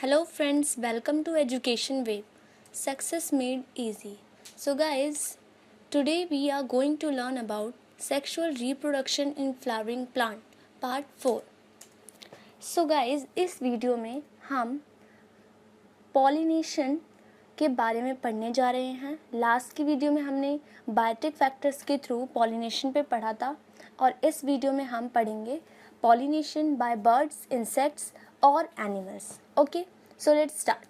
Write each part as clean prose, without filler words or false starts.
Hello friends, welcome to Education Wave. Success made easy. So guys, today we are going to learn about sexual reproduction in flowering plant part 4. So guys, इस video में हम pollination के बारे में पढ़ने जा रहे हैं. लास्ट की वीडियो में हमने बायोटिक फैक्टर्स के थ्रू पॉलिनेशन पे पढ़ा था और इस वीडियो में हम पढ़ेंगे pollination by birds, insects or animals. Okay, so let's start.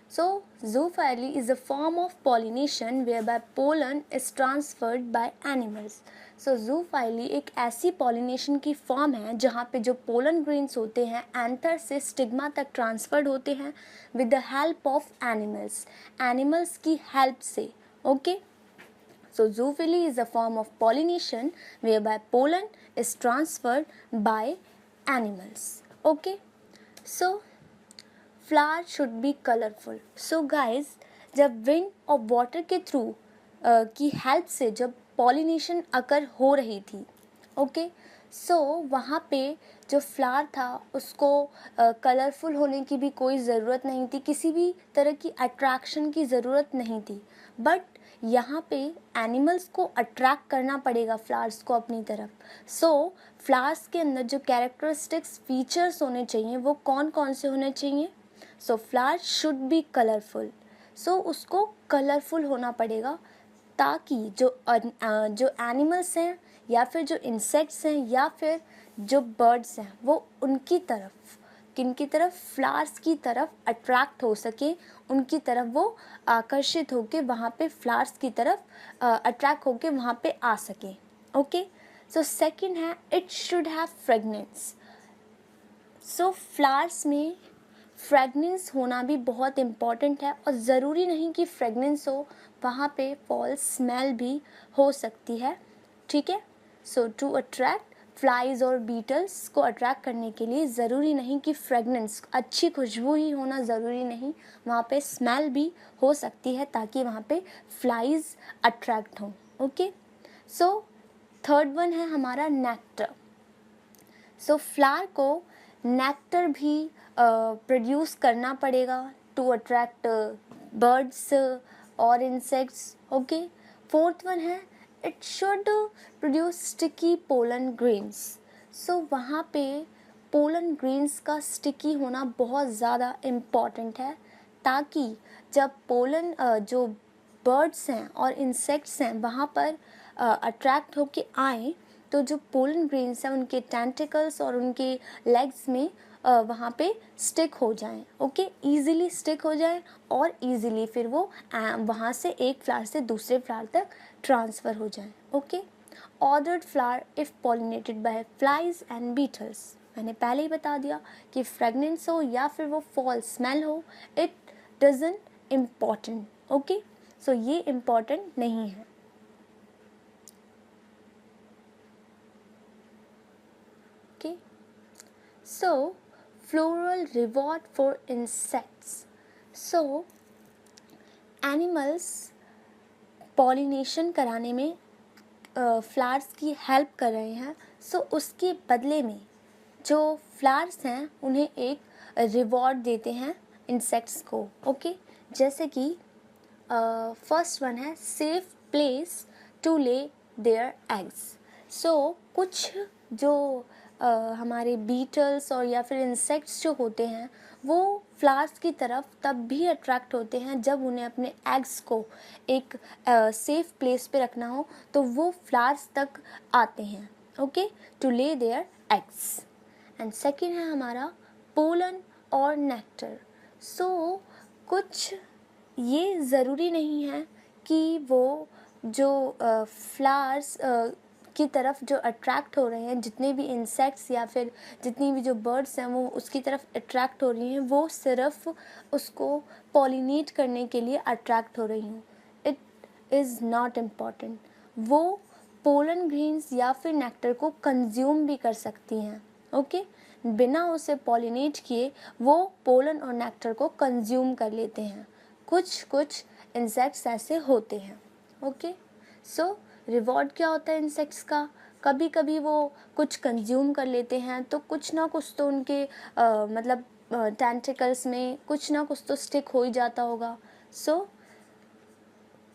So zoophily is a form of pollination whereby pollen is transferred by animals. So zoophily एक ऐसी pollination की form है जहाँ पे जो pollen grains होते हैं anther से stigma तक transferred होते हैं with the help of animals. Animals की help से. Okay. So zoophily is a form of pollination whereby pollen is transferred by animals. Okay. So flower should be colorful. So guys, जब wind और water के through की help से जब pollination अकर हो रही थी, ओके, सो वहाँ पे जो फ्लावर था उसको कलरफुल होने की भी कोई ज़रूरत नहीं थी, किसी भी तरह की अट्रैक्शन की ज़रूरत नहीं थी. बट यहाँ पे एनिमल्स को अट्रैक्ट करना पड़ेगा फ्लावर्स को अपनी तरफ. सो फ्लावर्स के अंदर जो कैरेक्टरिस्टिक्स फीचर्स होने चाहिए वो कौन कौन से होने चाहिए. So flower should be colourful. So उसको कलरफुल होना पड़ेगा ताकि जो एनिमल्स हैं या फिर जो इंसेक्ट्स हैं या फिर जो बर्ड्स हैं वो उनकी तरफ, किनकी तरफ, फ्लावर्स की तरफ अट्रैक्ट हो सके, उनकी तरफ वो आकर्षित होके वहाँ पे फ्लावर्स की तरफ अट्रैक्ट होके वहाँ पे आ सके. ओके, सो सेकंड है it should have fragrance. So flowers में फ्रेगनेंस होना भी बहुत इम्पॉर्टेंट है और ज़रूरी नहीं कि फ्रेगनेंस हो, वहाँ पे फॉल्स स्मेल भी हो सकती है. ठीक है. सो टू अट्रैक्ट फ्लाइज और बीटल्स को अट्रैक्ट करने के लिए ज़रूरी नहीं कि फ्रेगनेंस, अच्छी खुशबू ही होना ज़रूरी नहीं, वहाँ पे स्मेल भी हो सकती है ताकि वहाँ पे फ्लाइज अट्रैक्ट हों. ओके, सो थर्ड वन है हमारा नेक्टर. सो फ्लावर को नेक्टर भी प्रोड्यूस करना पड़ेगा टू अट्रैक्ट बर्ड्स और इंसेक्ट्स. ओके, फोर्थ वन है it should produce sticky pollen grains. So वहाँ पे पोलन ग्रेन्स का स्टिकी होना बहुत ज़्यादा इम्पॉर्टेंट है ताकि जब पोलन जो बर्ड्स हैं और इंसेक्ट्स हैं वहाँ पर अट्रैक्ट होके आए तो जो पोलन ग्रेन्स हैं उनके टेंटिकल्स और उनके लेग्स में वहाँ पे स्टिक हो जाएं. ओके, ईजिली स्टिक हो जाएं और ईजिली फिर वो वहाँ से एक फ्लावर से दूसरे फ्लावर तक ट्रांसफ़र हो जाएं. Okay, ordered flower if pollinated by flies and beetles. मैंने पहले ही बता दिया कि फ्रेगनेंस हो या फिर वो फॉल स्मेल हो, इट डजंट इम्पॉर्टेंट. ओके, सो ये इम्पॉर्टेंट नहीं है. Okay, so floral reward for insects. So animals pollination कराने में फ्लावर्स की हेल्प कर रहे हैं. सो उसके बदले में जो फ्लावर्स हैं उन्हें एक रिवॉर्ड देते हैं इंसेक्ट्स को. ओके, जैसे कि फर्स्ट वन है safe place to lay their eggs. So कुछ जो हमारे बीटल्स और या फिर इंसेक्ट्स जो होते हैं वो फ्लावर्स की तरफ तब भी अट्रैक्ट होते हैं जब उन्हें अपने एग्स को एक सेफ प्लेस पे रखना हो तो वो फ्लावर्स तक आते हैं. Okay, to lay their eggs. And second है हमारा पोलन और नेक्टर. सो कुछ ये ज़रूरी नहीं है कि वो जो फ्लावर्स की तरफ जो अट्रैक्ट हो रहे हैं, जितने भी इंसेक्ट्स या फिर जितनी भी जो बर्ड्स हैं वो उसकी तरफ अट्रैक्ट हो रही हैं, वो सिर्फ उसको पॉलिनेट करने के लिए अट्रैक्ट हो रही हूँ. It is not important. वो पोलन ग्रेन्स या फिर नेक्टर को कंज्यूम भी कर सकती हैं. ओके, बिना उसे पॉलिनेट किए वो पोलन और नेक्टर को कंज्यूम कर लेते हैं. कुछ इंसेक्ट्स ऐसे होते हैं. ओके, सो रिवॉर्ड क्या होता है इंसेक्ट्स का, कभी कभी वो कुछ कंज्यूम कर लेते हैं तो कुछ ना कुछ तो उनके मतलब टेंटिकल्स में कुछ ना कुछ तो स्टिक हो ही जाता होगा। सो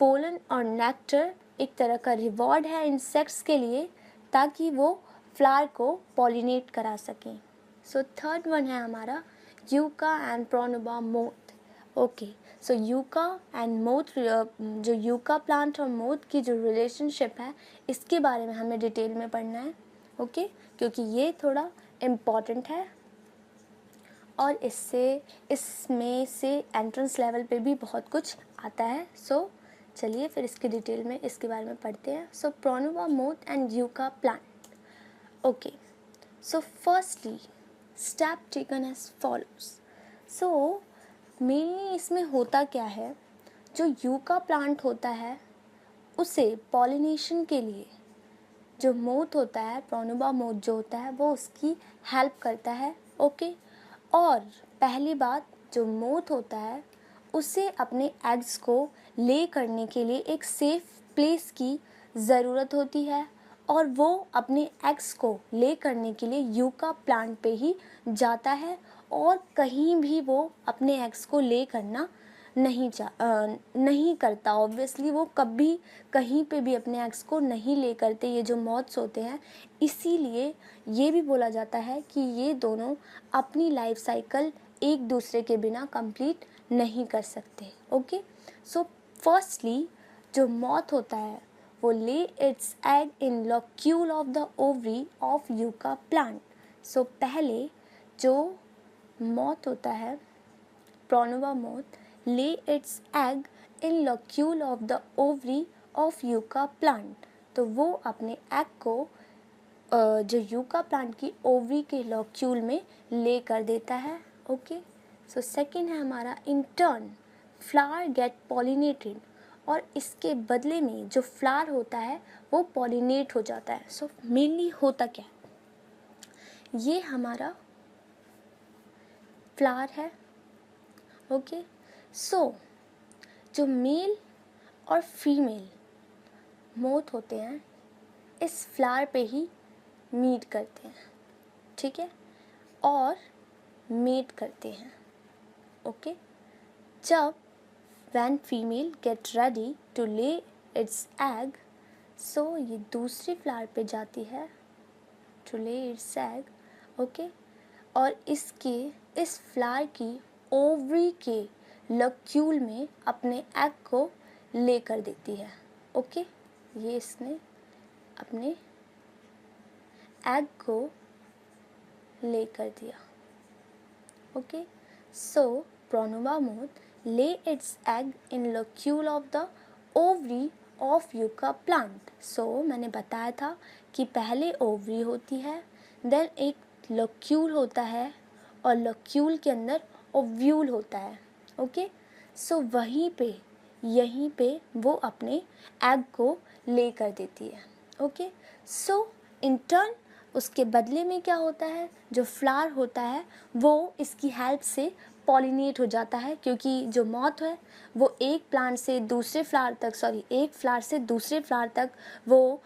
पोलन और नेक्टर एक तरह का रिवॉर्ड है इंसेक्ट्स के लिए, ताकि वो फ्लावर को पॉलिनेट करा सकें। सो थर्ड वन है हमारा yucca and Pronuba moth. Okay, so yucca and moth, जो यूका प्लांट और मोथ की जो रिलेशनशिप है इसके बारे में हमें डिटेल में पढ़ना है। ओके, क्योंकि ये थोड़ा इम्पॉर्टेंट है और इसमें से एंट्रेंस लेवल पे भी बहुत कुछ आता है। सो चलिए फिर इसके डिटेल में इसके बारे में पढ़ते हैं। So pronuba moth and yucca plant. Okay, so firstly step taken as follows. So mainly इसमें होता क्या है, जो यूका प्लांट होता है उसे पॉलिनेशन के लिए जो मोथ होता है, प्रोनुबा मोथ जो होता है, वो उसकी हेल्प करता है। ओके, और पहली बात, जो मोथ होता है उसे अपने एग्स को ले करने के लिए एक सेफ प्लेस की ज़रूरत होती है, और वो अपने एग्स को ले करने के लिए यूका प्लांट पे ही जाता है, और कहीं भी वो अपने एग्स को ले करना नहीं करता। ऑब्वियसली वो कभी कहीं पे भी अपने एग्स को नहीं ले करते, ये जो मॉथ्स होते हैं। इसीलिए ये भी बोला जाता है कि ये दोनों अपनी लाइफ साइकिल एक दूसरे के बिना कंप्लीट नहीं कर सकते। ओके, सो फर्स्टली जो मॉथ होता है वो lay its egg in locule of the ovary of yucca plant. So पहले जो मॉथ होता है, pronuba moth, lay its egg in locule of the ovary of yucca plant। तो वो अपने एग को जो यूका प्लांट की ओवरी के लॉक्यूल में ले कर देता है। ओके, सो सेकेंड है हमारा in turn flower get pollinated, और इसके बदले में जो फ्लावर होता है वो पॉलिनेट हो जाता है। सो मेनली होता क्या है, ये हमारा फ्लावर है। ओके, सो जो मेल और फीमेल मोथ होते हैं इस फ्लावर पे ही मीट करते हैं, ठीक है, और मेट करते हैं। ओके, जब when female get ready to lay its egg, so ये दूसरी फ्लावर पे जाती है to lay its egg. Okay, और इस फ्लावर की ओवरी के लक्यूल में अपने एग को ले कर देती है। ओके, ये इसने अपने एग को ले कर दिया। Okay, so pronuba moth lay its egg in locule of the ovary of yucca plant. So मैंने बताया था कि पहले ओवरी होती है, देन एक लक्यूल होता है, और लक्यूल के अंदर ओव्यूल होता है। ओके, सो यहीं पे वो अपने एग को ले कर देती है। ओके, सो इन टर्न उसके बदले में क्या होता है, जो फ्लावर होता है वो इसकी हेल्प से पॉलिनेट हो जाता है, क्योंकि जो मॉथ है वो एक फ्लावर से दूसरे फ्लावर तक वो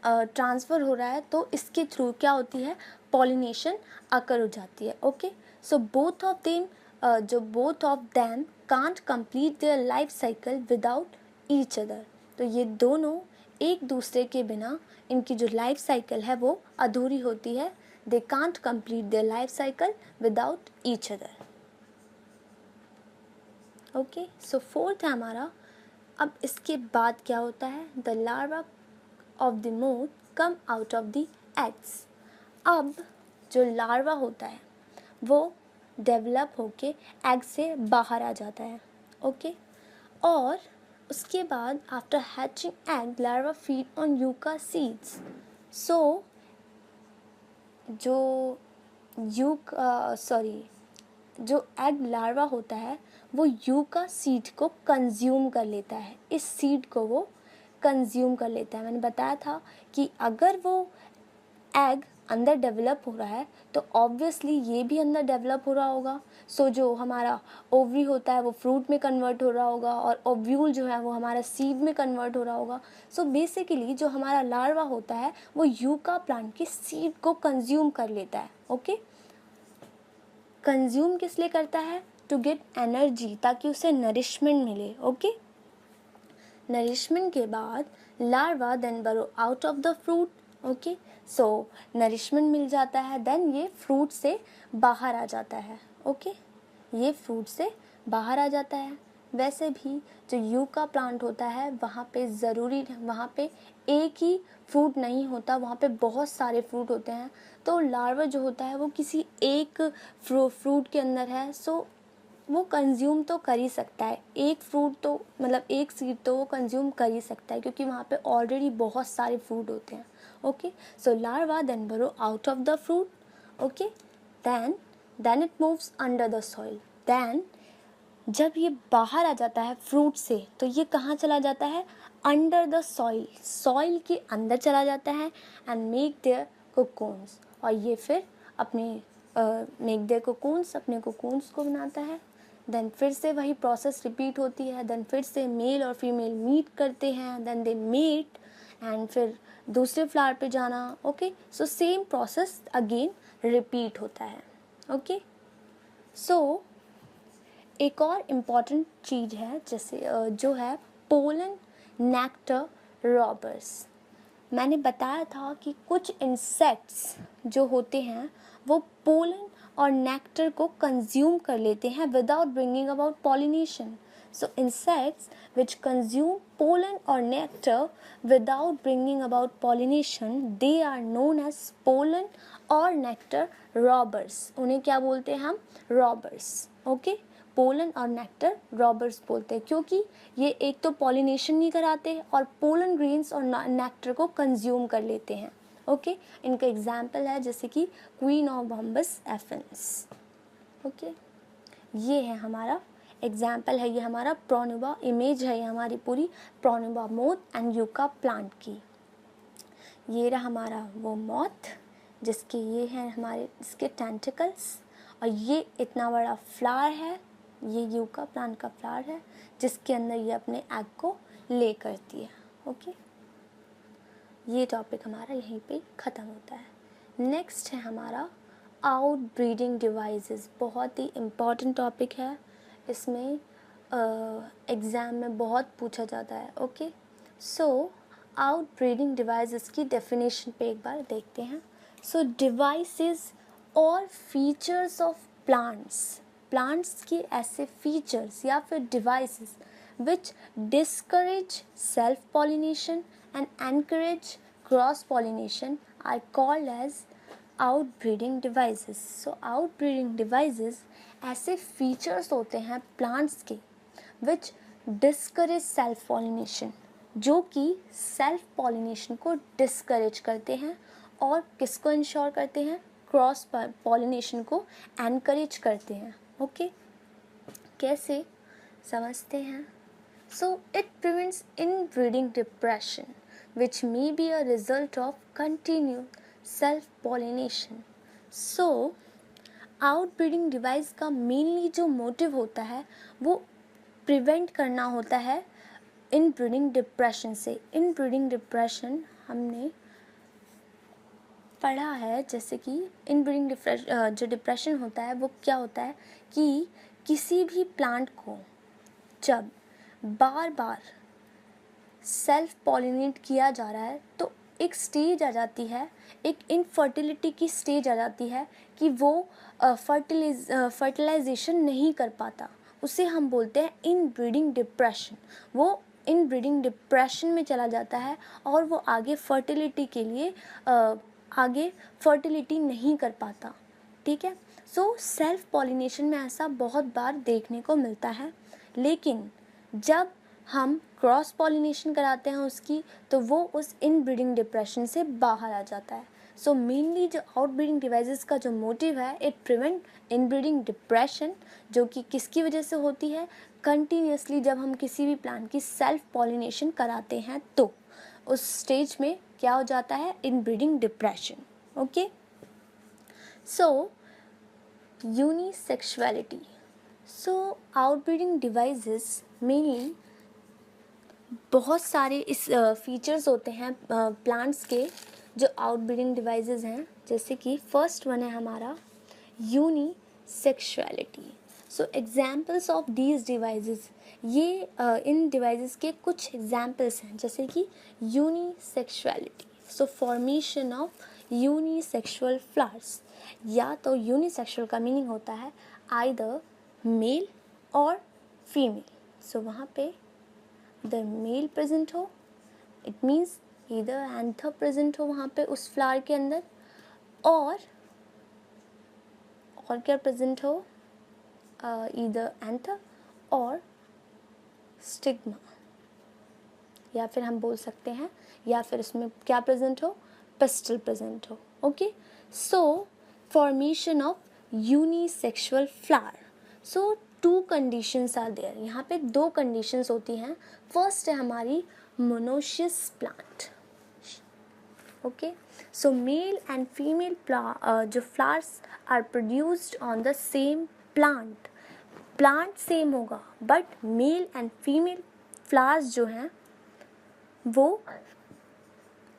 ट्रांसफ़र हो रहा है, तो इसके थ्रू क्या होती है, पॉलिनेशन अकर हो जाती है। Okay, so both of them can't complete their life cycle without each other. तो ये दोनों एक दूसरे के बिना इनकी जो लाइफ साइकिल है वो अधूरी होती है। They can't complete their life cycle without each other. Okay, so fourth है हमारा, अब इसके बाद क्या होता है, the larva of the moth come out of the eggs. अब जो लार्वा होता है वो डेवलप होके एग से बाहर आ जाता है। ओके, और उसके बाद after hatching egg larva feed on yucca seeds. So जो एग लार्वा होता है वो यूका सीड को कंज्यूम कर लेता है, इस सीड को वो कंज्यूम कर लेता है। मैंने बताया था कि अगर वो एग अंदर डेवलप हो रहा है तो ऑब्वियसली ये भी अंदर डेवलप हो रहा होगा। सो जो हमारा ओवरी होता है वो फ्रूट में कन्वर्ट हो रहा होगा, और ओव्यूल जो है वो हमारा सीड में कन्वर्ट हो रहा होगा। सो बेसिकली जो हमारा लार्वा होता है वो यूका प्लांट की सीड को कंज्यूम कर लेता है। ओके, कंज्यूम किस लिए करता है? टू गेट एनर्जी, ताकि उसे नरिशमेंट मिले। ओके, नरिशमेंट के बाद larva then burrow out of the fruit. Okay, so nourishment मिल जाता है, देन ये फ्रूट से बाहर आ जाता है। ओके, ये फ्रूट से बाहर आ जाता है। वैसे भी जो यूका प्लांट होता है वहाँ पे ज़रूरी, वहाँ पे एक ही फ्रूट नहीं होता, वहाँ पे बहुत सारे फ्रूट होते हैं। तो लार्वा जो होता है वो किसी एक फ्रूट के अंदर है, सो वो कंज्यूम तो कर ही सकता है। एक फ्रूट तो मतलब एक सीड तो वो कंज्यूम कर ही सकता है, क्योंकि वहाँ पे ऑलरेडी बहुत सारे फ्रूट होते हैं। Okay, so larva then burrow out of the fruit. Okay, then it moves under the soil. Then जब ये बाहर आ जाता है फ्रूट से, तो ये कहाँ चला जाता है? अंडर द सॉइल, सॉइल के अंदर चला जाता है। एंड मेक देयर कोकून्स, और ये फिर अपने मेक देयर कोकून्स, अपने कोकून्स को बनाता है। देन फिर से वही प्रोसेस रिपीट होती है। देन फिर से मेल और फीमेल मीट करते हैं, देन दे मीट, एंड फिर दूसरे फ्लावर पे जाना। Okay, so same process again repeat होता है। ओके, सो एक और इम्पॉर्टेंट चीज़ है जैसे जो है पोलन नेक्टर रॉबर्स। मैंने बताया था कि कुछ इंसेक्ट्स जो होते हैं वो पोलन और नेक्टर को कंज्यूम कर लेते हैं without bringing about pollination. So insects which consume pollen और nectar without bringing about pollination, they are known as pollen और नेक्टर रॉबर्स। उन्हें क्या बोलते हैं हम? रॉबर्स। ओके, पोलन और नेक्टर रॉबर्स बोलते हैं, क्योंकि ये एक तो पॉलिनेशन नहीं कराते और पोलन ग्रेन्स और नेक्टर को कंज्यूम कर लेते हैं। ओके, इनका एग्जाम्पल है जैसे कि क्वीन ऑफ बॉम्बस एफिन्स। ओके, ये है हमारा एग्जाम्पल है, ये हमारा प्रोन्यूबा इमेज है, ये हमारी पूरी प्रोन्यूबा मोथ एंड यूका प्लांट की। ये रहा हमारा वो मोथ जिसके ये हैं हमारे इसके टेंटिकल्स, और ये इतना बड़ा फ्लावर है, ये यूका प्लांट का फ्लावर है जिसके अंदर ये अपने एग को ले करती है। ओके, ये टॉपिक हमारा यहीं पे ख़त्म होता है। नेक्स्ट है हमारा आउट ब्रीडिंग डिवाइसेस। बहुत ही इम्पॉर्टेंट टॉपिक है, इसमें एग्ज़ाम में बहुत पूछा जाता है। Okay, so out breeding devices की डेफिनेशन पे एक बार देखते हैं। सो डिवाइसेस और फीचर्स ऑफ प्लांट्स के ऐसे फीचर्स या फिर devices which discourage self pollination and encourage cross pollination are called as outbreeding devices. So outbreeding devices ऐसे फीचर्स होते हैं प्लांट्स के विच डिस्करेज सेल्फ पॉलिनेशन, जो कि सेल्फ पॉलिनेशन को डिस्करेज करते हैं और किसको इंश्योर करते हैं? क्रॉस पॉलिनेशन को एनकरेज करते हैं। ओके, कैसे समझते हैं? So it prevents inbreeding depression which may be a result of continue self pollination. So outbreeding device का मेनली जो मोटिव होता है वो प्रिवेंट करना होता है इनब्रीडिंग डिप्रेशन से। इनब्रीडिंग डिप्रेशन हमने पढ़ा है, जैसे कि इनब्रीडिंग जो डिप्रेशन होता है वो क्या होता है कि किसी भी प्लांट को जब बार बार सेल्फ पॉलिनेट किया जा रहा है तो एक स्टेज आ जाती है, एक इनफर्टिलिटी की स्टेज आ जाती है कि वो फर्टिलाइजेशन नहीं कर पाता। उसे हम बोलते हैं इनब्रीडिंग डिप्रेशन। वो इनब्रीडिंग डिप्रेशन में चला जाता है और वो आगे फर्टिलिटी के लिए आगे फर्टिलिटी नहीं कर पाता। ठीक है, सो सेल्फ पॉलिनेशन में ऐसा बहुत बार देखने को मिलता है, लेकिन जब हम क्रॉस पॉलिनेशन कराते हैं उसकी, तो वो उस इनब्रीडिंग डिप्रेशन से बाहर आ जाता है। सो मेनली जो आउटब्रीडिंग डिवाइसेस का जो मोटिव है, इट प्रिवेंट इनब्रीडिंग डिप्रेशन, जो कि किसकी वजह से होती है? कंटिन्यूसली जब हम किसी भी प्लांट की सेल्फ पॉलिनेशन कराते हैं तो उस स्टेज में क्या हो जाता है? Inbreeding depression. ओके, सो यूनिसेक्सुअलिटी। सो आउटब्रीडिंग डिवाइसेस मेनली बहुत सारे इस फीचर्स होते हैं प्लांट्स के जो आउटब्रीडिंग डिवाइसेस हैं, जैसे कि फर्स्ट वन है हमारा unisexuality. So examples of these devices, ये इन डिवाइसेस के कुछ एग्जाम्पल्स हैं, जैसे कि unisexuality. So formation of unisexual flowers, या तो यूनिसेक्सुअल का मीनिंग होता है आइदर मेल और फीमेल। सो वहाँ पे द मेल प्रेजेंट हो, इट मीन्स इधर एंथर प्रेजेंट हो वहाँ पे उस फ्लावर के अंदर, और क्या प्रेजेंट हो, इधर एंथर और स्टिग्मा, या फिर हम बोल सकते हैं, या फिर उसमें क्या प्रेजेंट हो, पेस्टल प्रेजेंट हो। Okay, so formation of unisexual flower. So two conditions are there, यहाँ पे दो कंडीशंस होती हैं। फर्स्ट है हमारी monoecious plant. Okay, so male and female जो flowers are produced on the same plant, plant same होगा but male and female flowers जो हैं वो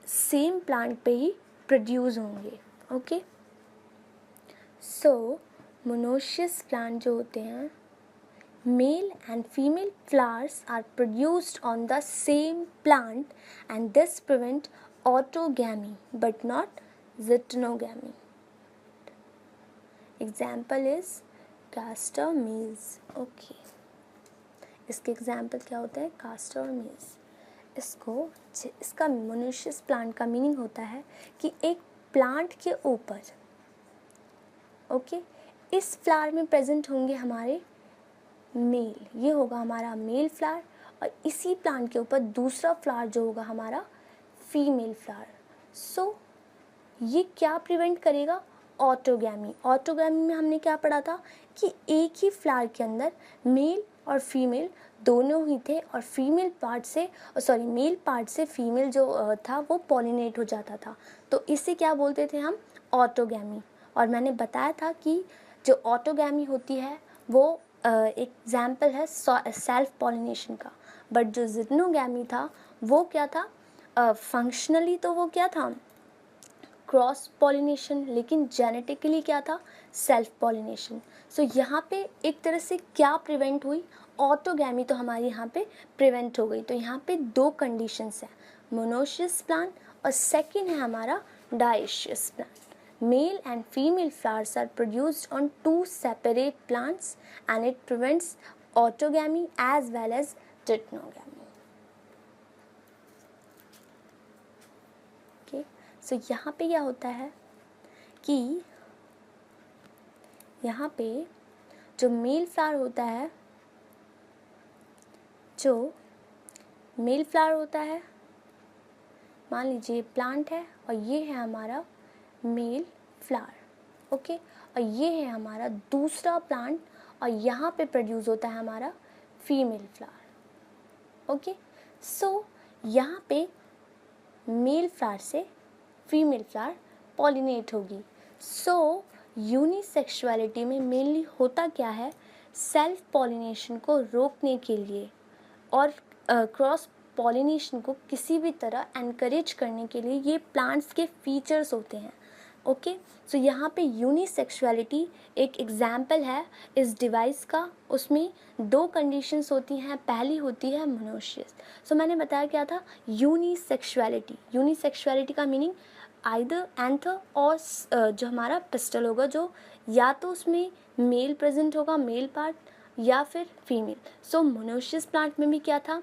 सेम प्लांट पे ही प्रोड्यूस होंगे। ओके, सो मोनोशियस प्लांट जो होते हैं, male and female flowers are produced on the same plant and this prevent autogamy but not zytogamy. Example is castor maize. Okay, इसके एग्जाम्पल क्या होता है, castor maize। इसका मोनोशियस प्लांट का meaning होता है कि एक प्लांट के ऊपर, ओके, इस फ्लावर में प्रेजेंट होंगे हमारे मेल, ये होगा हमारा मेल फ्लावर, और इसी प्लांट के ऊपर दूसरा फ्लावर जो होगा हमारा फीमेल फ्लावर। सो ये क्या प्रिवेंट करेगा, ऑटोगैमी। ऑटोगैमी में हमने क्या पढ़ा था कि एक ही फ्लावर के अंदर मेल और फीमेल दोनों ही थे, और फीमेल पार्ट से मेल पार्ट से फीमेल जो था वो पॉलिनेट हो जाता था, तो इसे क्या बोलते थे हम, ऑटोगैमी। और मैंने बताया था कि जो ऑटोगैमी होती है वो एग्जाम्पल है सेल्फ पॉलिनेशन का, बट जो जिटनोगैमी था वो क्या था, फंक्शनली तो वो क्या था, क्रॉस पॉलिनेशन, लेकिन जेनेटिकली क्या था, सेल्फ पॉलिनेशन। सो यहाँ पे एक तरह से क्या प्रिवेंट हुई, ऑटोगैमी तो हमारी यहाँ पे प्रिवेंट हो गई। तो यहाँ पे दो कंडीशंस हैं, मोनोशियस प्लांट और सेकंड है हमारा dioecious plant. Male and female flowers are produced on two separate plants and it prevents autogamy as well as deuterogamy. Okay, so यहाँ पे क्या होता है कि यहाँ पे जो मेल फ्लावर होता है, मान लीजिए प्लांट है और ये है हमारा मेल फ्लावर, ओके, और ये है हमारा दूसरा प्लांट, और यहाँ पे प्रोड्यूस होता है हमारा फीमेल फ्लावर। ओके, सो यहाँ पे मेल फ्लावर से फीमेल फ्लावर पॉलिनेट होगी। सो यूनिसेक्सुअलिटी में मेनली होता क्या है, सेल्फ पॉलिनेशन को रोकने के लिए और क्रॉस पॉलिनेशन को किसी भी तरह एनकरेज करने के लिए ये प्लांट्स के फीचर्स होते हैं। ओके, सो यहाँ पे यूनिसेक्सुअलिटी एक एग्जाम्पल है इस डिवाइस का। उसमें दो कंडीशंस होती हैं, पहली होती है मोनोशियस। सो मैंने बताया क्या था, यूनिसेक्सुअलिटी का मीनिंग आइदर एंथर और जो हमारा पिस्टल होगा, जो या तो उसमें मेल प्रेजेंट होगा, मेल पार्ट, या फिर फीमेल। सो मोनोशियस प्लांट में भी क्या था,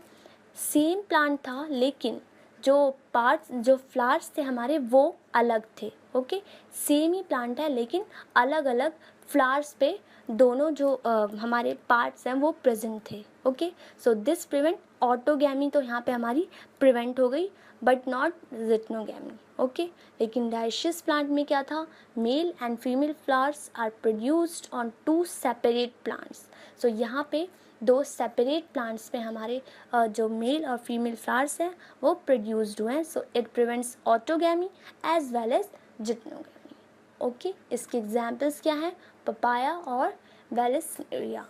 सेम प्लांट था लेकिन जो पार्ट्स, जो फ्लावर्स थे हमारे वो अलग थे। ओके, सेम ही प्लांट है लेकिन अलग अलग फ्लावर्स पे दोनों जो हमारे पार्ट्स हैं वो प्रेजेंट थे। Okay, so this prevent autogamy, तो यहाँ पे हमारी प्रिवेंट हो गई बट नॉट जिटनोगैमी। ओके, लेकिन डायशियस प्लांट में क्या था, male and female flowers are produced on two separate plants. So यहाँ पे दो सेपरेट प्लांट्स में हमारे जो मेल और फीमेल फ्लावर्स हैं वो प्रोड्यूस्ड हुए हैं। So it prevents autogamy as well as geitonogamy. Okay, इसके एग्जाम्पल्स क्या हैं, पपाया और वेलेस्नेरिया।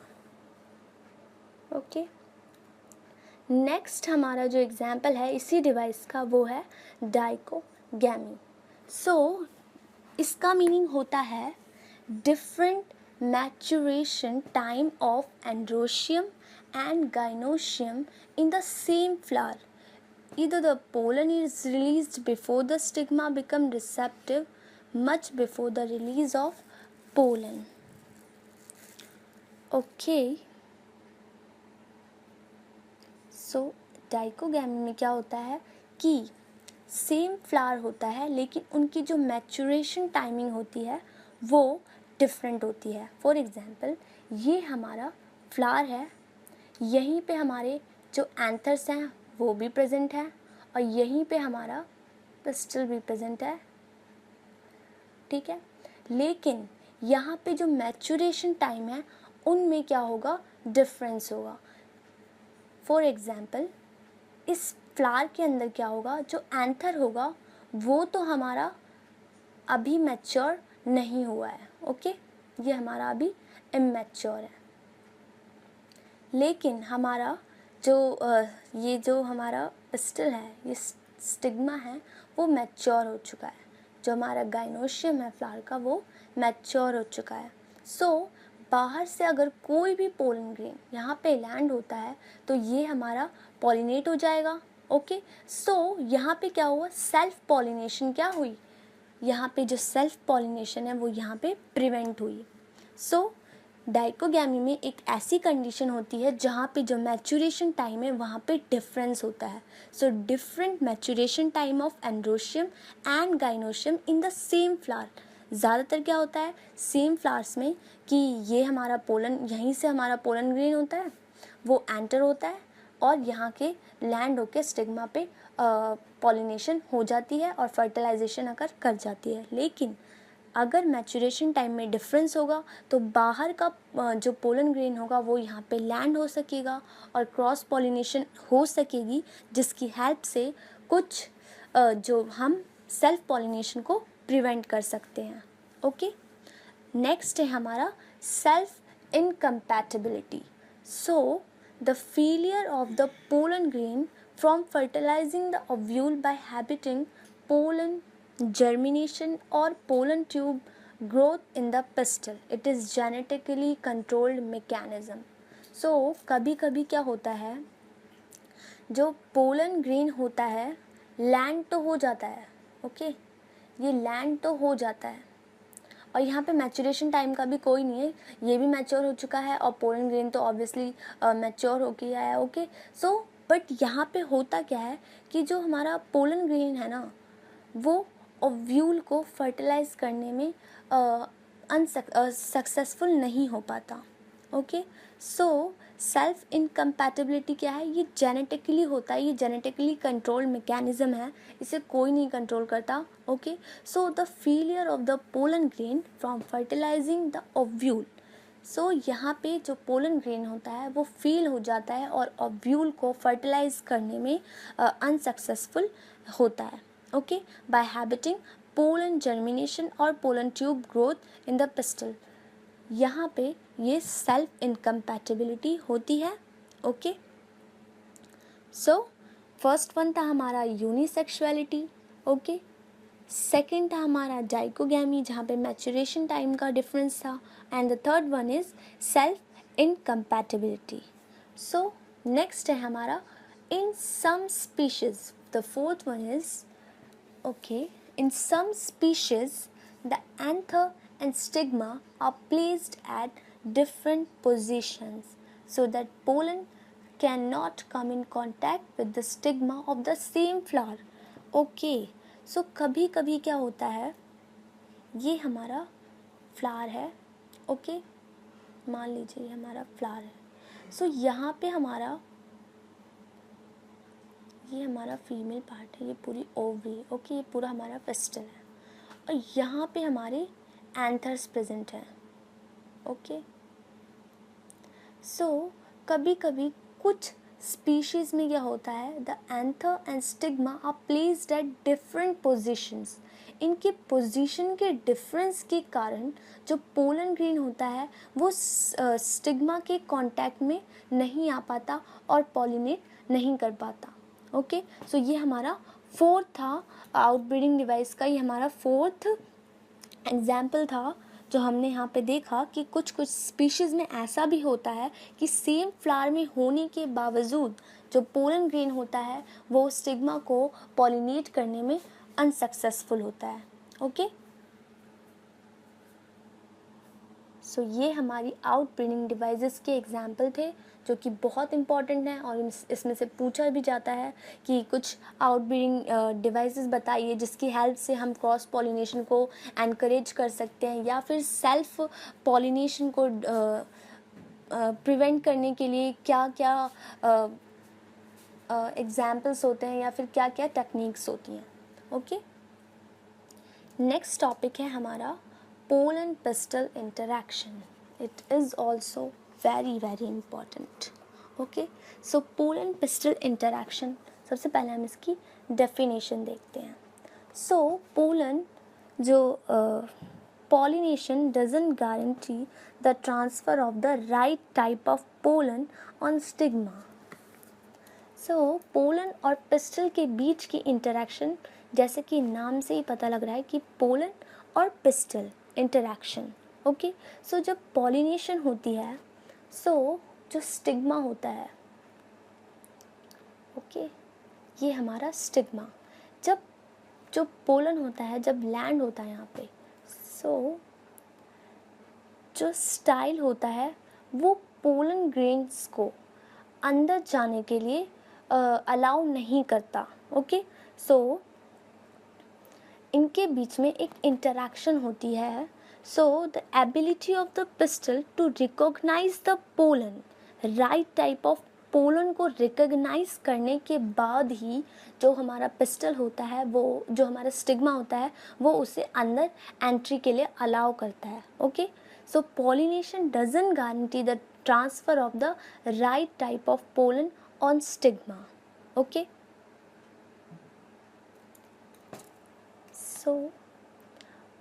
ओके, नेक्स्ट हमारा जो एग्जाम्पल है इसी डिवाइस का वो है डाइकोगैमी। सो इसका मीनिंग होता है different maturation time of androecium and gynoecium in the same flower. Either the pollen is released before the stigma become receptive, much before the release of pollen. Okay. So dichogamy में क्या होता है कि same flower होता है लेकिन उनकी जो मैचुरेशन टाइमिंग होती है वो डिफरेंट होती है. फॉर एग्जांपल ये हमारा फ्लावर है, यहीं पे हमारे जो एंथर्स हैं वो भी प्रेजेंट है और यहीं पे हमारा पिस्टल भी प्रेजेंट है. ठीक है, लेकिन यहाँ पे जो मैचुरेशन टाइम है उनमें क्या होगा, डिफरेंस होगा. फॉर एग्जाम्पल इस फ्लावर के अंदर क्या होगा, जो एंथर होगा वो तो हमारा अभी मैच्योर नहीं हुआ है. ओके, ये हमारा अभी इमैच्योर है. लेकिन हमारा ये जो हमारा पिस्टल है, ये स्टिग्मा है, वो मैच्योर हो चुका है. जो हमारा गाइनोशियम है फ्लावर का वो मैच्योर हो चुका है. सो बाहर से अगर कोई भी पोलन ग्रेन यहाँ पे लैंड होता है तो ये हमारा पॉलिनेट हो जाएगा. ओके, सो यहाँ पे क्या हुआ, सेल्फ पॉलिनेशन क्या हुई, यहाँ पे जो सेल्फ पॉलिनेशन है वो यहाँ पे प्रिवेंट हुई. सो डाइकोगैमी में एक ऐसी कंडीशन होती है जहाँ पे जो मैचुरेशन टाइम है वहाँ पे डिफरेंस होता है. So different maturation time of androecium and gynoecium in the same flower. ज़्यादातर क्या होता है सेम फ्लावर्स में कि ये हमारा पोलन, यहीं से हमारा पोलन ग्रेन होता है, वो एंटर होता है और यहाँ के लैंड होके स्टिग्मा पे पॉलिनेशन हो जाती है और फर्टिलाइजेशन अगर कर जाती है. लेकिन अगर मैचुरेशन टाइम में डिफरेंस होगा तो बाहर का जो पोलन ग्रेन होगा वो यहाँ पे लैंड हो सकेगा और क्रॉस पॉलिनेशन हो सकेगी, जिसकी हेल्प से कुछ जो हम सेल्फ पॉलिनेशन को प्रिवेंट कर सकते हैं. ओके, नेक्स्ट है हमारा self incompatibility. So the failure of the pollen grain from fertilising the ovule by inhibiting pollen germination or pollen tube growth in the pistil. It is genetically controlled mechanism. So कभी कभी क्या होता है, जो pollen grain होता है land तो हो जाता है. ओके, ये लैंड तो हो जाता है और यहाँ पे मैचुरेशन टाइम का भी कोई नहीं है, ये भी मैच्योर हो चुका है और पोलन ग्रेन तो ऑब्वियसली मैच्योर हो गया है. ओके, सो बट यहाँ पे होता क्या है कि जो हमारा पोलन ग्रेन है ना वो ओव्यूल को फर्टिलाइज करने में सक्सेसफुल नहीं हो पाता. ओके, सो सेल्फ इनकम्पैटिबिलिटी क्या है, ये जेनेटिकली होता है, ये जेनेटिकली कंट्रोल्ड मैकेनिज्म है, इसे कोई नहीं कंट्रोल करता. Okay, so the failure of the pollen grain from fertilising the ovule. So यहाँ पे जो पोलन ग्रेन होता है वो फेल हो जाता है और ओव्यूल को फर्टिलाइज करने में अनसक्सेसफुल होता है. Okay, bye inhibiting pollen germination और pollen tube growth in the pistol. यहाँ पे ये सेल्फ इनकम्पैटिबिलिटी होती है. ओके, सो फर्स्ट वन था हमारा यूनिसेक्सुअलिटी. ओके, सेकंड था हमारा डाइकोगैमी जहाँ पे मैचुरेशन टाइम का डिफरेंस था, and the third one is self incompatibility. So next है हमारा in some species. The fourth one is okay, in some species the anther and stigma are placed at different positions so that pollen cannot come in contact with the stigma of the same flower. Okay, so कभी कभी क्या होता है, ये हमारा flower है. Okay, मान लीजिए ये हमारा फ्लावर है. सो यहाँ पे हमारा ये हमारा फीमेल पार्ट है, ये पूरी ओवरी. ओके, ये पूरा हमारा पिस्टल है और यहाँ पे हमारे एंथर्स प्रेजेंट हैं. ओके, सो कभी कभी कुछ स्पीशीज़ में क्या होता है, the anther and stigma are placed at different positions. इनके पोजीशन के डिफरेंस के कारण जो पोलन ग्रेन होता है वो स्टिग्मा के कांटेक्ट में नहीं आ पाता और पॉलिनेट नहीं कर पाता. ओके, सो ये हमारा फोर्थ था आउटब्रीडिंग डिवाइस का, ये हमारा फोर्थ एग्जाम्पल था जो हमने यहाँ पे देखा कि कुछ कुछ स्पीशीज़ में ऐसा भी होता है कि सेम फ्लावर में होने के बावजूद जो पोलन ग्रेन होता है वो स्टिग्मा को पॉलिनेट करने में अनसक्सेसफुल होता है। ओके, सो ये हमारी आउट ब्रीडिंग डिवाइसेस के एग्जाम्पल थे जो कि बहुत इंपॉर्टेंट हैं और इसमें से पूछा भी जाता है कि कुछ आउट ब्रीडिंग डिवाइसेस बताइए जिसकी हेल्प से हम क्रॉस पॉलिनेशन को एनकरेज कर सकते हैं या फिर सेल्फ पॉलिनेशन को प्रिवेंट करने के लिए क्या क्या एग्जाम्पल्स होते हैं या फिर क्या क्या टेक्निक्स होती हैं। ओके, नेक्स्ट टॉपिक है हमारा pollen pistil interaction. It is also very important. Okay, so pollen pistil interaction, सबसे पहले हम इसकी definition देखते हैं. So pollen जो pollination doesn't guarantee the transfer of the right type of pollen on stigma. So pollen और pistil के बीच की interaction जैसे कि नाम से ही पता लग रहा है कि pollen और pistil इंटरैक्शन। ओके, सो जब पॉलिनेशन होती है जो स्टिग्मा होता है, ओके, ये हमारा स्टिग्मा, जब जो पोलन होता है जब लैंड होता है यहाँ पे, जो स्टाइल होता है वो पोलन ग्रेन्स को अंदर जाने के लिए अलाउ नहीं करता। ओके, सो इनके बीच में एक इंटरैक्शन होती है। So the ability of the pistil to recognize the pollen, right type of pollen को रिकॉग्नाइज करने के बाद ही जो हमारा पिस्टल होता है, वो जो हमारा स्टिग्मा होता है, वो उसे अंदर एंट्री के लिए अलाउ करता है। Okay, so pollination doesn't guarantee the transfer of the right type of pollen on stigma. Okay, so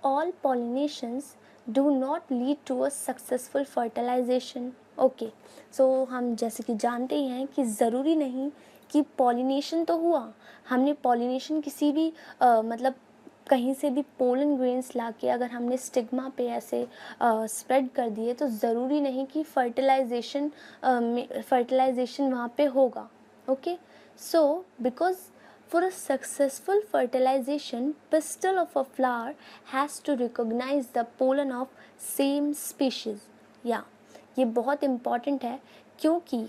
all pollinations do not lead to a successful fertilization. Okay, so हम जैसे कि जानते ही हैं कि ज़रूरी नहीं कि पॉलिनेशन तो हुआ, हमने पॉलिनेशन किसी भी मतलब कहीं से भी पोलन ग्रेन्स लाके अगर हमने स्टिग्मा पे ऐसे स्प्रेड कर दिए तो ज़रूरी नहीं कि फर्टिलाइजेशन वहाँ पे होगा। Okay, so because for a successful fertilization, pistil of a flower has to recognize the pollen of same species. ये बहुत इम्पॉर्टेंट है क्योंकि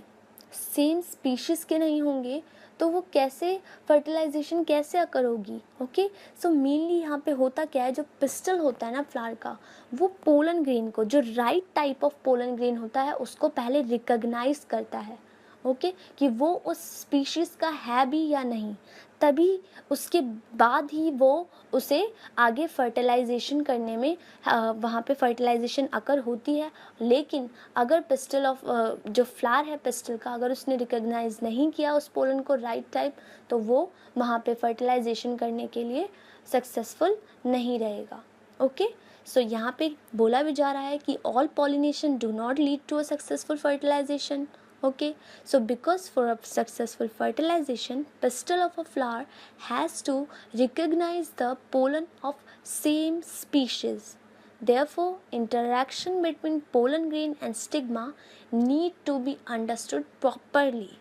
सेम स्पीशीज़ के नहीं होंगे तो वो कैसे फर्टिलाइजेशन कैसे अकर होगी। ओके, सो मेनली यहाँ पे होता क्या है, जो पिस्टल होता है ना फ्लावर का, वो पोलन ग्रेन को, जो right type of pollen grain होता है उसको पहले रिकॉग्नाइज करता है। ओके, कि वो उस स्पीशीज़ का है भी या नहीं, तभी उसके बाद ही वो उसे आगे फर्टिलाइजेशन करने में वहाँ पे फर्टिलाइजेशन अकर होती है। लेकिन अगर पिस्टल ऑफ जो फ्लावर है पिस्टल का, अगर उसने रिकॉग्नाइज नहीं किया उस पोलन को राइट टाइप, तो वो वहाँ पे फर्टिलाइजेशन करने के लिए सक्सेसफुल नहीं रहेगा। ओके, सो यहाँ पे बोला भी जा रहा है कि all pollination do not lead to a successful fertilization. Okay, so because for a successful fertilization, pistil of a flower has to recognize the pollen of same species. Therefore, interaction between pollen grain and stigma need to be understood properly.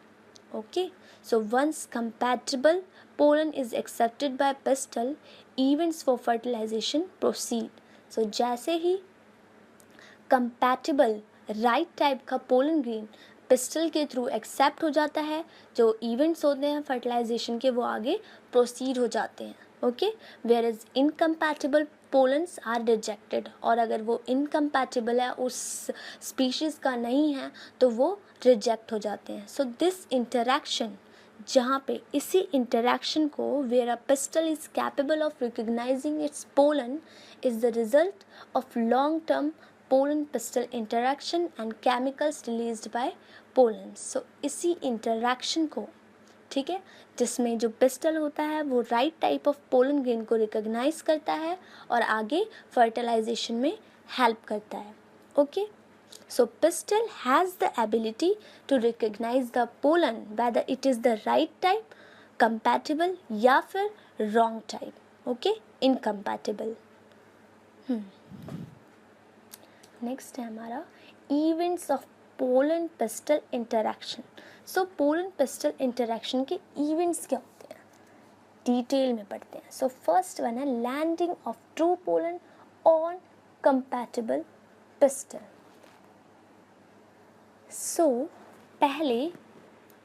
Okay, so once compatible pollen is accepted by pistil, events for fertilization proceed. So जैसे ही compatible right type का pollen grain pistol के through accept हो जाता है, जो events होते हैं fertilisation के वो आगे प्रोसीड हो जाते हैं। Okay, where is incompatible pollens are rejected, और अगर वो इनकम्पैटिबल है, उस स्पीशीज़ का नहीं है, तो वो रिजेक्ट हो जाते हैं। सो दिस इंटरैक्शन, जहाँ पे इसी इंटरैक्शन को where a pistil is capable of recognizing its pollen, is the result of long term pollen pistil interaction and chemicals released by pollen. So इसी interaction को, ठीक है, जिसमें जो पिस्टल होता है वो right type of pollen grain को रिकॉग्नाइज करता है और आगे फर्टिलाइजेशन में हेल्प करता है। Okay, so pistil has the ability to recognize the pollen whether it is the right type, compatible या फिर wrong type. Okay, incompatible. Next है हमारा events of pollen pistil interaction. So pollen pistil interaction के events क्या होते हैं, detail में पढ़ते हैं। सो फर्स्ट वन है landing of true pollen on compatible pistil. So पहले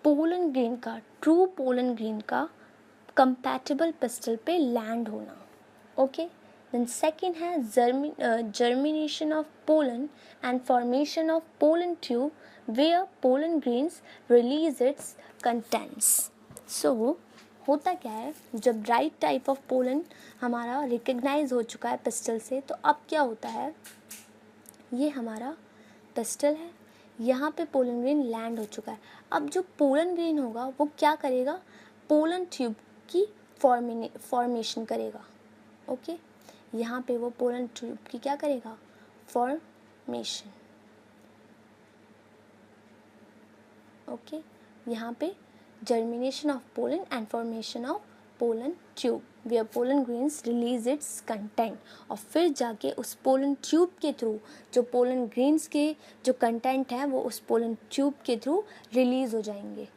पोलन ग्रेन का, ट्रू पोलन ग्रेन का कंपैटिबल पिस्टल पे लैंड होना, ओके। देन सेकेंड है germination of pollen and formation of pollen tube where pollen grains release its contents. So होता क्या है, जब राइट टाइप ऑफ पोलन हमारा रिकग्नाइज हो चुका है पिस्टल से, तो अब क्या होता है, ये हमारा पिस्टल है, यहाँ पे पोलन ग्रेन लैंड हो चुका है। अब जो पोलन ग्रेन होगा वो क्या करेगा, पोलन ट्यूब की फॉर्मेशन करेगा, ओके। यहाँ पे वो पोलन ट्यूब की क्या करेगा, फॉर्मेशन, ओके। यहाँ पे germination of pollen and formation of pollen tube where pollen grains release its content, और फिर जाके उस पोलन ट्यूब के थ्रू जो पोलन ग्रेन्स के जो कंटेंट है वो उस पोलन ट्यूब के थ्रू रिलीज हो जाएंगे,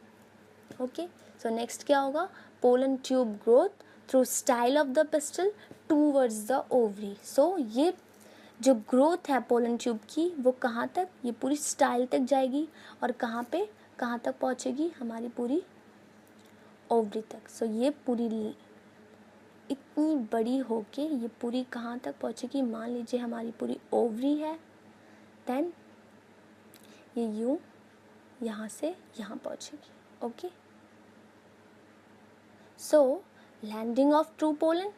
ओके। सो नेक्स्ट क्या होगा, pollen tube growth through style of the pistil towards the ovary. So ये जो ग्रोथ है पोलन ट्यूब की वो कहाँ तक, ये पूरी स्टाइल तक जाएगी, और कहाँ तक पहुँचेगी, हमारी पूरी ओवरी तक। सो ये पूरी इतनी बड़ी होके ये पूरी कहाँ तक पहुँचेगी, मान लीजिए हमारी पूरी ओवरी है, देन ये यूँ यहाँ से यहाँ पहुँचेगी, okay. So landing of true pollen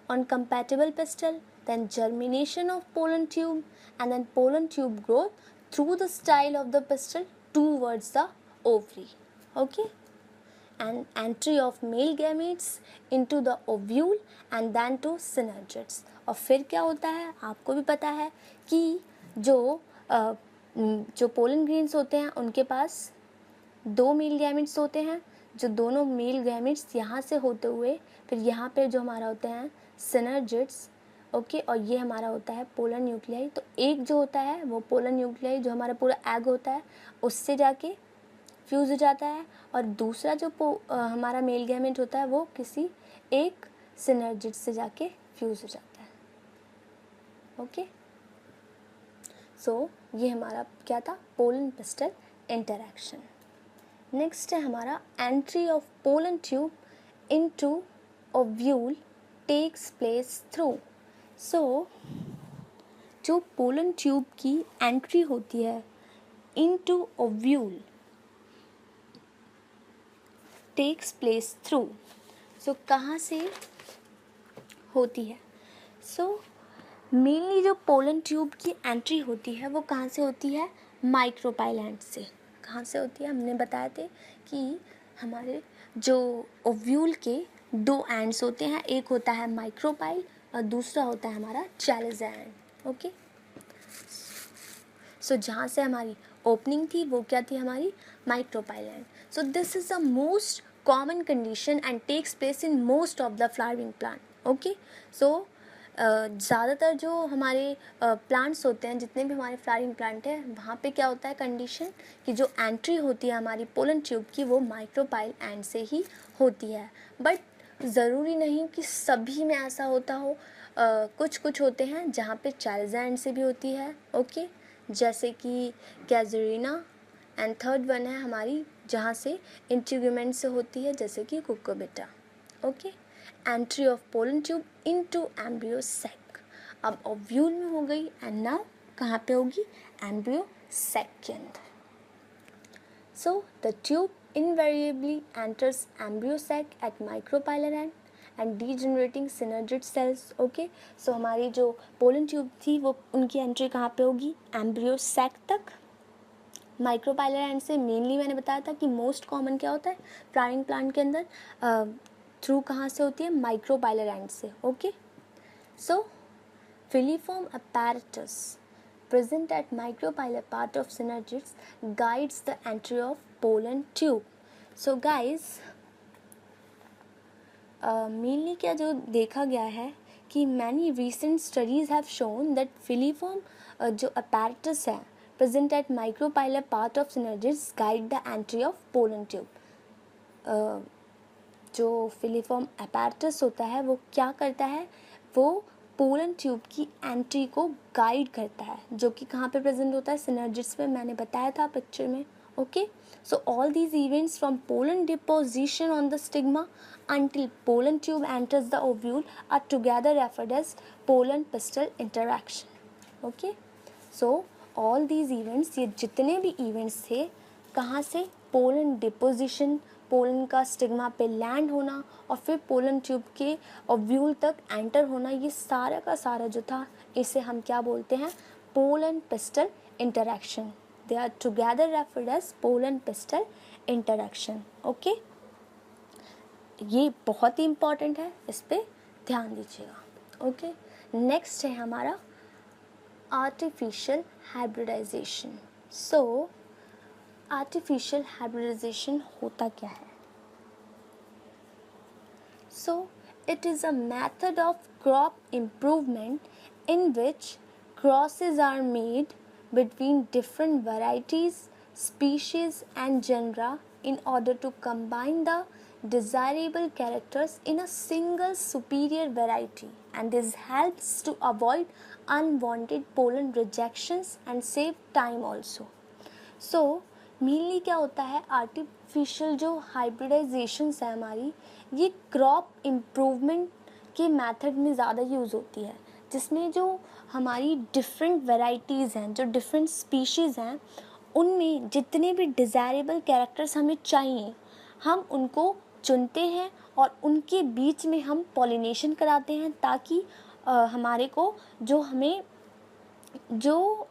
on compatible pistil, then germination of pollen tube, and then pollen tube growth through the style of the pistil towards the ovary, okay, and entry of male gametes into the ovule and then to synergids। और फिर क्या होता है, आपको भी पता है कि जो पोलन ग्रेन्स होते हैं उनके पास 2 मेल गैमेट्स होते हैं, जो दोनों मेल गैमेट्स यहाँ से होते हुए फिर यहाँ पे जो हमारा होते हैं सिनर्जिड्स, ओके, और ये हमारा होता है पोलन न्यूक्लियाई। तो एक जो होता है वो पोलन न्यूक्लियाई जो हमारा पूरा एग होता है उससे जाके फ्यूज़ हो जाता है, और दूसरा जो हमारा मेल गैमेट होता है वो किसी एक सिनर्जिड से जाके फ्यूज़ हो जाता है, ओके। सो ये हमारा क्या था, पोलन पिस्टल इंटरैक्शन। नेक्स्ट है हमारा entry of pollen tube into ovule takes place through. So जो पोलन ट्यूब की एंट्री होती है into ovule takes place through, so कहाँ से होती है, सो मेनली जो पोलन ट्यूब की एंट्री होती है वो कहाँ से होती है, माइक्रोपाइल से। कहाँ से होती है, हमने बताए थे कि हमारे जो ओव्यूल के 2 एंड्स होते हैं, एक होता है माइक्रोपाइल और दूसरा होता है हमारा चैलिज़ा एंड, ओके। सो जहाँ से हमारी ओपनिंग थी वो क्या थी, हमारी micropyle end. So this is the most common condition and takes place in most of the flowering plant, okay. So ज़्यादातर जो हमारे प्लांट्स होते हैं, जितने भी हमारे फ्लावरिंग प्लांट हैं, वहाँ पे क्या होता है कंडीशन कि जो एंट्री होती है हमारी पोलन ट्यूब की वो माइक्रोपाइल एंड से ही होती है। बट ज़रूरी नहीं कि सभी में ऐसा होता हो, कुछ होते हैं जहाँ पे चैलिज़ा एंड से भी होती है, ओके, जैसे कि कैज़रीना, एंड थर्ड वन है हमारी जहाँ से इंटीग्यूमेंट से होती है, जैसे कि cucurbita, okay. Entry of pollen tube into embryo sac, अब ओव्यूल में हो गई, एंड नाउ कहाँ पे होगी, एम्ब्रियो सैक के अंदर। So the tube invariably enters embryo sac at micropylar end and degenerating synergid cells, okay। सो हमारी जो पोलन ट्यूब थी वो उनकी एंट्री कहाँ पे होगी, एम्ब्रियो सैक तक। माइक्रोपाइलर एंड से मेनली मैंने बताया था कि मोस्ट कॉमन क्या होता है फ्लावरिंग प्लांट के अंदर, थ्रू कहाँ से होती है, माइक्रोपाइलर एंड से, okay. So filiform apparatus present at micropylar part of synergids guides the entry of pollen tube. So guys, mainly क्या जो देखा गया है कि many recent studies have shown that filiform जो अपैरेटस है present at micropylar part of synergids guide the entry of pollen tube. जो filiform apparatus होता है वो क्या करता है, वो पोलन ट्यूब की एंट्री को गाइड करता है, जो कि कहाँ पे प्रेजेंट होता है, सिनर्जिड्स में, मैंने बताया था पिक्चर में। Okay, so all these events from pollen deposition on the stigma until pollen tube enters the ovule are together referred as pollen pistil interaction. Okay, so all these events, ये जितने भी events थे, कहाँ से, pollen deposition, pollen का stigma पे land होना और फिर पोलन ट्यूब के ओव्यूल तक एंटर होना, ये सारा का सारा जो था, इसे हम क्या बोलते हैं, pollen pistil interaction. They are together referred as pollen pistil interaction. Okay, ये बहुत ही इम्पॉर्टेंट है, इस पे ध्यान दीजिएगा। ओके, नेक्स्ट है हमारा artificial hybridization. So artificial hybridization होता क्या है? So it is a method of crop improvement in which crosses are made between different varieties, species and genera in order to combine the desirable characters in a single superior variety, and this helps to avoid unwanted pollen rejections and save time also. So mainly क्या होता है, artificial जो हाइब्रिडाइजेशंस है हमारी, ये crop improvement के method में ज़्यादा यूज़ होती है, जिसमें जो हमारी डिफरेंट वैरायटीज़ हैं, जो डिफरेंट स्पीशीज़ हैं, उनमें जितने भी डिज़ायरेबल कैरेक्टर्स हमें चाहिए, हम उनको चुनते हैं और उनके बीच में हम पॉलिनेशन कराते हैं, ताकि हमारे को जो हमें जो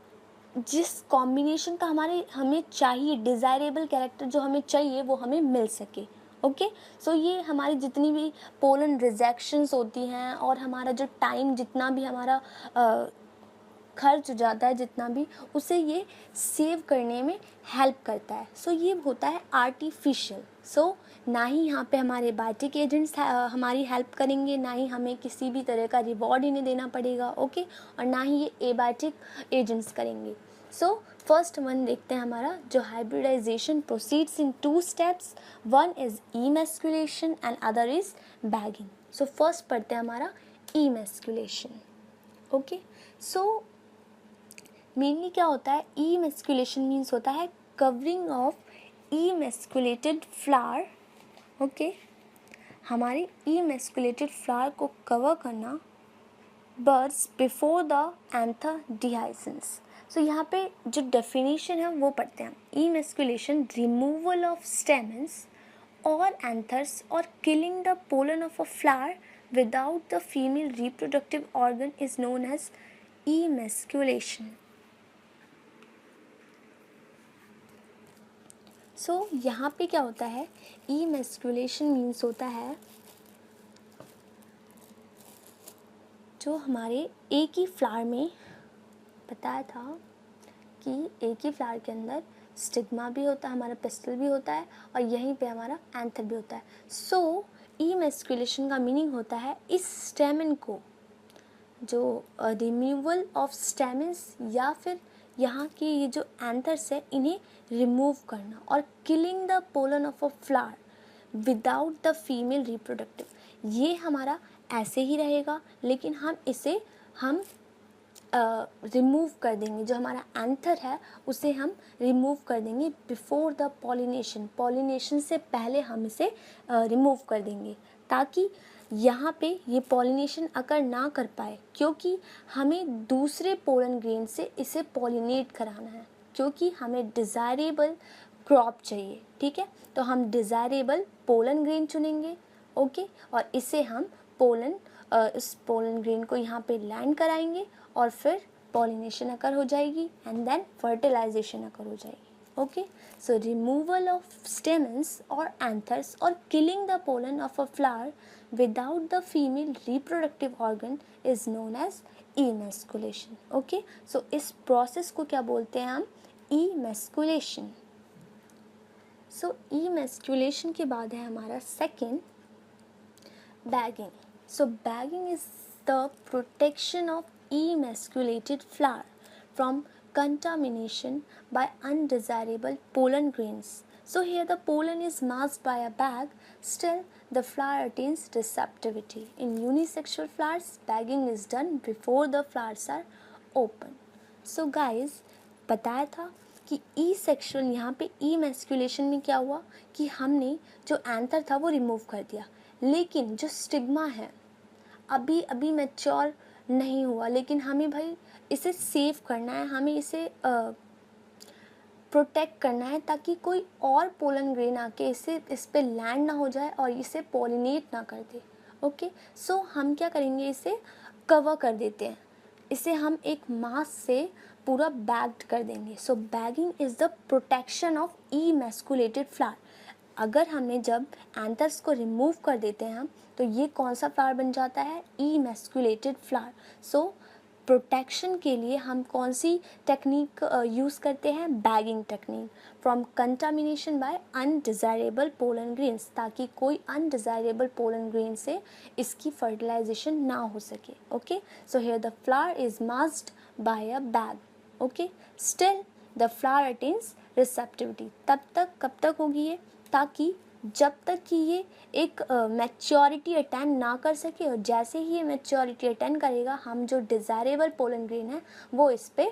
जिस कॉम्बिनेशन का हमें चाहिए, डिज़ायरेबल कैरेक्टर जो हमें चाहिए, वो हमें मिल सके। ओके, सो ये हमारी जितनी भी पोलन रिजेक्शंस होती हैं और हमारा जो टाइम जितना भी हमारा खर्च हो जाता है, जितना भी, उसे ये सेव करने में हेल्प करता है। सो ये होता है आर्टिफिशियल। सो ना ही यहाँ पे हमारे बायोटिक एजेंट्स हमारी हेल्प करेंगे, ना ही हमें किसी भी तरह का रिवॉर्ड इन्हें देना पड़ेगा। ओके, और ना ही ये एबायोटिक एजेंट्स करेंगे। सो फर्स्ट वन देखते हैं हमारा, जो hybridization proceeds in 2 steps, one is emasculation and other is bagging. So first पढ़ते हैं हमारा इमेस्कुलेशन। ओके, सो मेनली क्या होता है, इमेस्कुलेशन मीन्स होता है covering of emasculated flower. Okay, हमारे इमेस्कुलेटेड फ्लावर को कवर करना buds before the anther dehiscence. So यहाँ पे जो डेफिनेशन है वो पढ़ते हैं। इमेस्कुलेशन, रिमूवल ऑफ स्टेमन्स और एंथर्स और killing the pollen of a flower without the female reproductive organ is known as emasculation. So यहाँ पे क्या होता है, इमेस्कुलेशन मीन्स होता है जो हमारे एक ही फ्लावर में, बताया था कि एक ही फ्लावर के अंदर स्टिग्मा भी होता है, हमारा पिस्टल भी होता है और यहीं पे हमारा एंथर भी होता है। सो इमेस्कुलेशन का मीनिंग होता है इस स्टेमन को, जो रिमूवल ऑफ स्टेमन्स या फिर यहाँ के ये जो एंथर्स है, इन्हें रिमूव करना, और killing the pollen of a flower without the female reproductive. ये हमारा ऐसे ही रहेगा, लेकिन हम इसे रिमूव कर देंगे, जो हमारा एंथर है उसे हम रिमूव कर देंगे बिफोर द पॉलिनेशन। पॉलिनेशन से पहले हम इसे रिमूव कर देंगे, ताकि यहाँ पे ये पॉलिनेशन अगर ना कर पाए, क्योंकि हमें दूसरे पोलन ग्रेन से इसे पॉलिनेट कराना है, क्योंकि हमें डिज़ायरेबल क्रॉप चाहिए। ठीक है, तो हम डिज़ायरेबल पोलन ग्रेन चुनेंगे। ओके, और इसे हम इस पोलन ग्रेन को यहाँ पे लैंड कराएंगे और फिर पॉलिनेशन अकर हो जाएगी एंड देन फर्टिलाइजेशन अकर हो जाएगी। Okay, so removal of stamens और एंथर्स और killing the pollen of a flower without the female reproductive organ is known as emasculation. Okay, so इस प्रोसेस को क्या बोलते हैं हम, इमेस्कुलेशन। सो इमेस्कुलेशन के बाद है हमारा second, bagging. So bagging is the protection of emasculated flower from contamination by undesirable pollen grains. So here the pollen is masked by a bag, still the flower attains receptivity. In unisexual flowers, bagging is done before the flowers are open. So guys, बताया था कि ई sexual, यहाँ पे ई मैस्कुलेशन में क्या हुआ कि हमने जो एंथर था वो रिमूव कर दिया, लेकिन जो स्टिग्मा है अभी अभी मैच्योर नहीं हुआ, लेकिन हमें भाई इसे सेव करना है, हमें इसे प्रोटेक्ट करना है ताकि कोई और पोलन ग्रेन आके इस पे लैंड ना हो जाए और इसे पॉलिनेट ना कर दे. ओके, सो हम क्या करेंगे, इसे कवर कर देते हैं, इसे हम एक मास्क से पूरा बैग्ड कर देंगे. So bagging is the protection of emasculated flower. अगर हमने जब एंथर्स को रिमूव कर देते हैं तो ये कौन सा फ्लावर बन जाता है, इमैस्कुलेटेड फ्लावर. सो प्रोटेक्शन के लिए हम कौन सी टेक्निक यूज़ करते हैं, bagging technique, from contamination by undesirable pollen grains, ताकि कोई अनडिज़ायरेबल पोलन ग्रेन से इसकी फर्टिलाइजेशन ना हो सके. Okay, so here the flower is masked by a bag. Okay, still the flower attains receptivity. तब तक कब तक होगी ये, ताकि जब तक कि ये एक मैच्योरिटी अटेंड ना कर सके, और जैसे ही ये मैच्योरिटी अटेंड करेगा हम जो डिज़ायरेबल पोलन ग्रेन है वो इस पे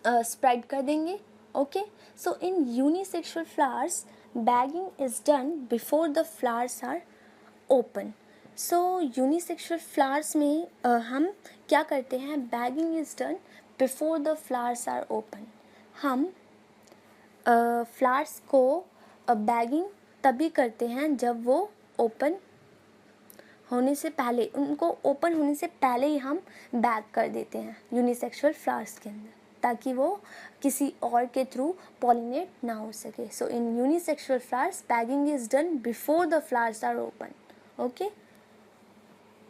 स्प्रेड कर देंगे. Okay, so in unisexual flowers bagging is done before the flowers are open. So unisexual flowers में हम क्या करते हैं, bagging is done before the flowers are open. हम फ्लावर्स को बैगिंग तभी करते हैं जब वो ओपन होने से पहले, उनको ओपन होने से पहले ही हम बैग कर देते हैं यूनिसेक्सुअल फ्लावर्स के अंदर, ताकि वो किसी और के थ्रू पॉलिनेट ना हो सके. So in unisexual flowers bagging is done before the flowers are open. Okay,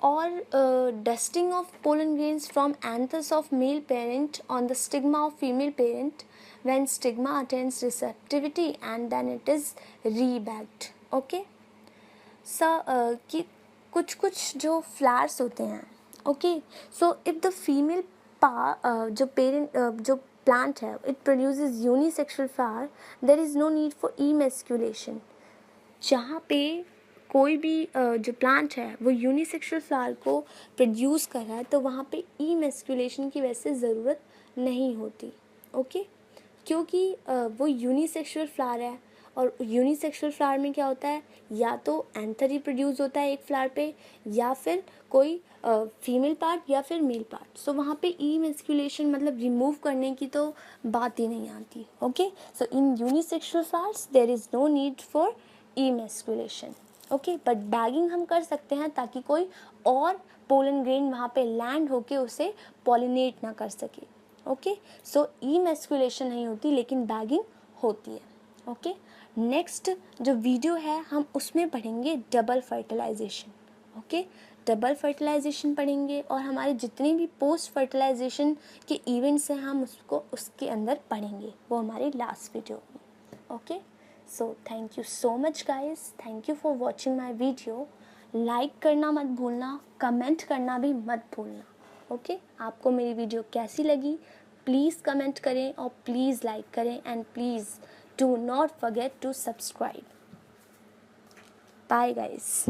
और dusting of pollen grains from anthers of male parent on the stigma of female parent when stigma attains receptivity and then it is rebagged. Okay, so कि कुछ जो flowers होते हैं. Okay, so if the female जो parent जो plant है it produces unisexual flower, there is no need for emasculation. जहाँ पे कोई भी जो प्लांट है वो यूनिसेक्सुअल फ्लावर को प्रोड्यूस कर रहा है तो वहाँ पे इमैस्कुलेशन की वैसे ज़रूरत नहीं होती. ओके, क्योंकि वो यूनिसेक्सुअल फ्लावर है, और यूनिसेक्सुअल फ्लावर में क्या होता है, या तो एंथर ही प्रोड्यूस होता है एक फ्लावर पे, या फिर कोई फीमेल पार्ट या फिर मेल पार्ट. सो वहाँ पे इमैस्कुलेशन मतलब रिमूव करने की तो बात ही नहीं आती. Okay, so in unisexual flowers there is no need for emasculation. Okay, but bagging हम कर सकते हैं ताकि कोई और पोलन ग्रेन वहाँ पे लैंड होके उसे पॉलिनेट ना कर सके. ओके, सो इमैस्कुलेशन नहीं होती लेकिन बैगिंग होती है. ओके, नेक्स्ट जो वीडियो है हम उसमें पढ़ेंगे double fertilization. Okay, double fertilization पढ़ेंगे और हमारे जितने भी पोस्ट फर्टिलाइजेशन के इवेंट्स हैं हम उसको उसके अंदर पढ़ेंगे, वो हमारे लास्ट वीडियो में. Okay, so thank you so much guys, thank you for watching my video. Like करना मत भूलना, कमेंट करना भी मत भूलना. ओके, आपको मेरी वीडियो कैसी लगी प्लीज़ कमेंट करें और प्लीज़ लाइक करें, and please do not forget to subscribe. Bye guys.